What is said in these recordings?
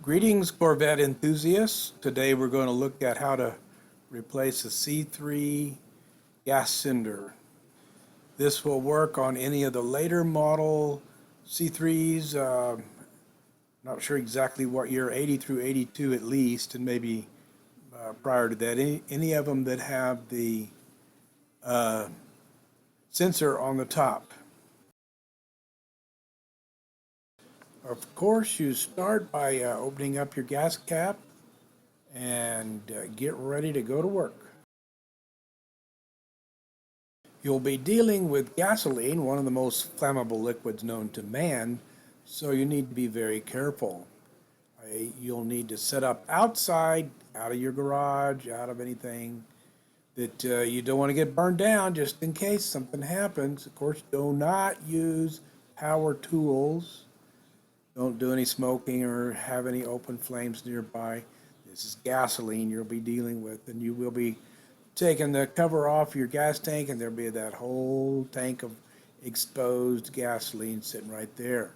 Greetings, Corvette enthusiasts. Today we're going to look at how to replace a C3 gas cylinder. This will work on any of the later model C3s. Not sure exactly what year, 80 through 82 at least, and maybe prior to that. Any of them that have the sensor on the top. Of course, you start by opening up your gas cap and get ready to go to work. You'll be dealing with gasoline, one of the most flammable liquids known to man, so you need to be very careful. You'll need to set up outside, out of your garage, out of anything that you don't want to get burned down just in case something happens. Of course, do not use power tools. Don't do any smoking or have any open flames nearby. This is gasoline you'll be dealing with, and you will be taking the cover off your gas tank, and there'll be that whole tank of exposed gasoline sitting right there.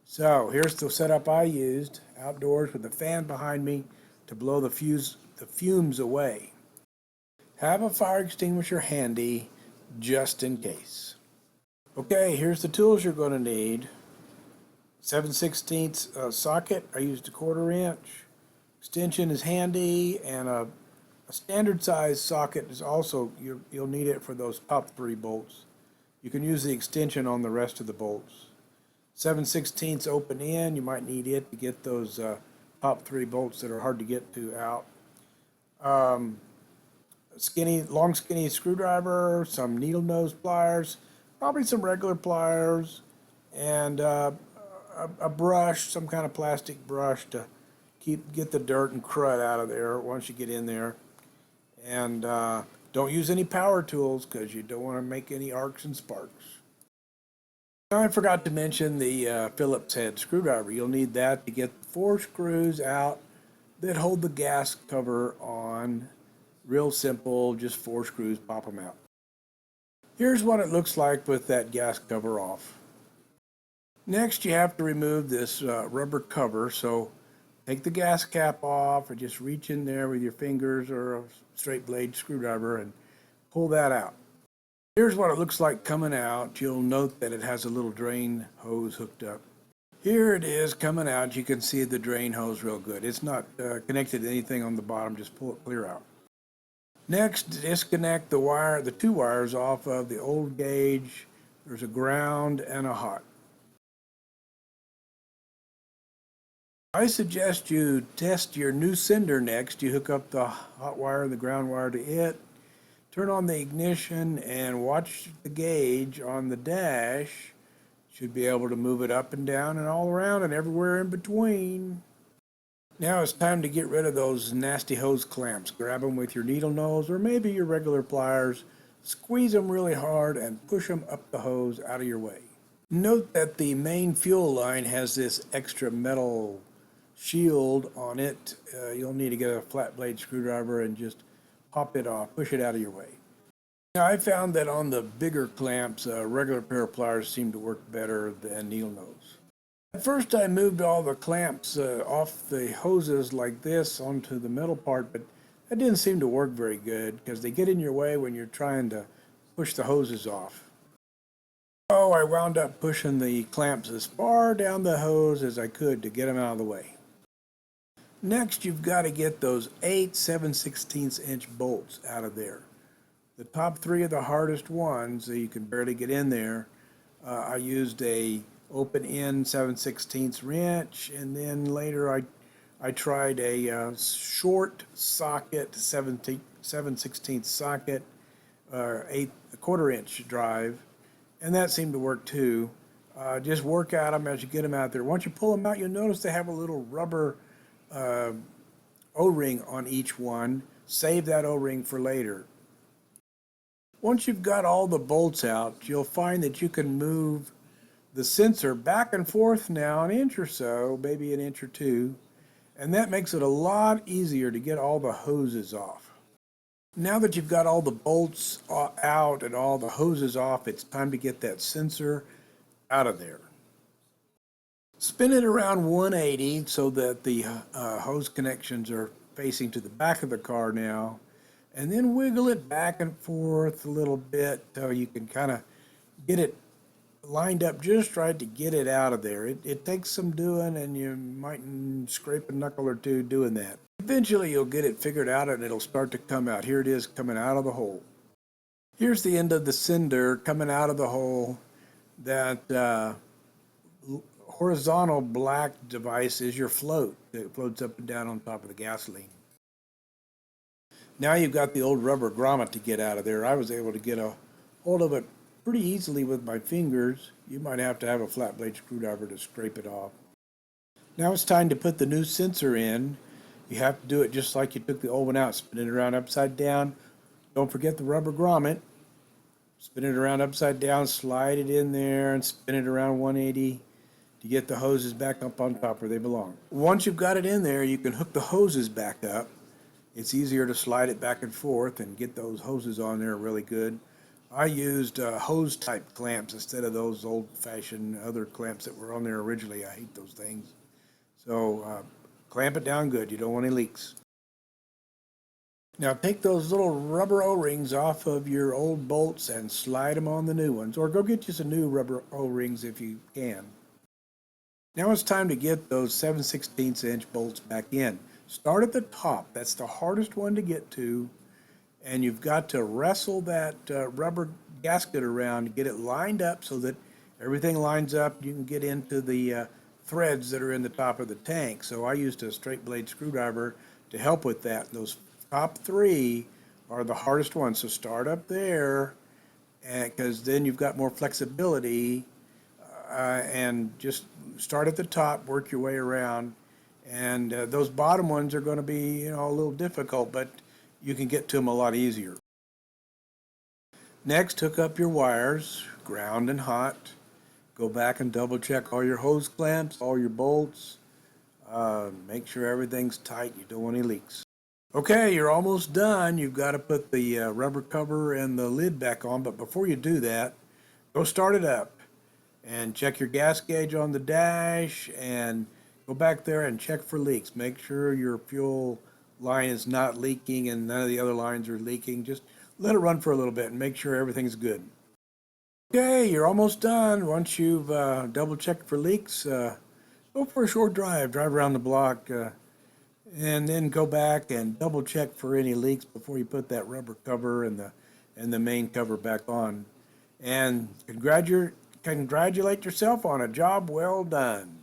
So here's the setup I used outdoors with a fan behind me to blow the fumes away. Have a fire extinguisher handy just in case. Okay, here's the tools you're going to need. 7/16 socket, I used a 1/4 inch. Extension is handy, and a standard size socket is also, you'll need it for those top 3 bolts. You can use the extension on the rest of the bolts. 7/16 open end, you might need it to get those top 3 bolts that are hard to get to out. Long skinny screwdriver, some needle nose pliers, probably some regular pliers, and a brush, some kind of plastic brush to get the dirt and crud out of there once you get in there. And don't use any power tools because you don't want to make any arcs and sparks. Now, I forgot to mention the Phillips head screwdriver. You'll need that to get the 4 screws out that hold the gas cover on. Real simple, just 4 screws, pop them out. Here's what it looks like with that gas cover off. Next, you have to remove this rubber cover, so take the gas cap off and just reach in there with your fingers or a straight blade screwdriver and pull that out. Here's what it looks like coming out. You'll note that it has a little drain hose hooked up. Here it is coming out. You can see the drain hose real good. It's not connected to anything on the bottom. Just pull it clear out. Next, disconnect the 2 wires off of the old gauge. There's a ground and a hot. I suggest you test your new cylinder next. You hook up the hot wire and the ground wire to it, turn on the ignition, and watch the gauge on the dash. Should be able to move it up and down and all around and everywhere in between. Now it's time to get rid of those nasty hose clamps. Grab them with your needle nose or maybe your regular pliers. Squeeze them really hard and push them up the hose out of your way. Note that the main fuel line has this extra metal shield on it. You'll need to get a flat blade screwdriver and just pop it off, push it out of your way. Now, I found that on the bigger clamps, regular pair of pliers seem to work better than needle nose. At first I moved all the clamps off the hoses like this onto the metal part, but that didn't seem to work very good because they get in your way when you're trying to push the hoses off. So I wound up pushing the clamps as far down the hose as I could to get them out of the way. Next, you've got to get those 8 7/16 inch bolts out of there. The top 3 are the hardest ones, so you can barely get in there. I used a open end 7/16 wrench, and then later I tried a short socket 7/16 socket, 1/4 inch drive, and that seemed to work too. Just work at them as you get them out there. Once you pull them out, you'll notice they have a little rubber O-ring on each one. Save that O-ring for later. Once you've got all the bolts out, you'll find that you can move the sensor back and forth now an inch or so, maybe an inch or 2, and that makes it a lot easier to get all the hoses off. Now that you've got all the bolts out and all the hoses off, it's time to get that sensor out of there. Spin it around 180 so that the hose connections are facing to the back of the car now, and then wiggle it back and forth a little bit so you can kind of get it lined up just right to get it out of there. It takes some doing, and you might scrape a knuckle or two doing that. Eventually you'll get it figured out and it'll start to come out. Here it is coming out of the hole. Here's the end of the cinder coming out of the hole. That horizontal black device is your float that floats up and down on top of the gasoline. Now you've got the old rubber grommet to get out of there. I was able to get a hold of it pretty easily with my fingers. You might have to have a flat blade screwdriver to scrape it off. Now it's time to put the new sensor in. You have to do it just like you took the old one out. Spin it around upside down. Don't forget the rubber grommet. Spin it around upside down, slide it in there, and spin it around 180 to get the hoses back up on top where they belong. Once you've got it in there, you can hook the hoses back up. It's easier to slide it back and forth and get those hoses on there really good. I used hose type clamps instead of those old-fashioned other clamps that were on there originally. I hate those things. So clamp it down good. You don't want any leaks. Now take those little rubber O-rings off of your old bolts and slide them on the new ones, or go get you some new rubber O-rings if you can. Now it's time to get those 7/16 inch bolts back in. Start at the top. That's the hardest one to get to, and you've got to wrestle that rubber gasket around to get it lined up so that everything lines up. You can get into the threads that are in the top of the tank. So I used a straight blade screwdriver to help with that. Those top three are the hardest ones. So start up there, because then you've got more flexibility, and just start at the top, work your way around. And those bottom ones are going to be, a little difficult, but you can get to them a lot easier. Next, hook up your wires, ground and hot. Go back and double check all your hose clamps, all your bolts. Make sure everything's tight. You don't want any leaks. Okay, you're almost done. You've got to put the rubber cover and the lid back on, but before you do that, go start it up and check your gas gauge on the dash and go back there and check for leaks. Make sure your fuel line is not leaking and none of the other lines are leaking. Just let it run for a little bit and make sure everything's good. Okay, you're almost done. Once you've double checked for leaks, go for a short drive around the block, and then go back and double check for any leaks before you put that rubber cover and the main cover back on. And congratulate yourself on a job well done.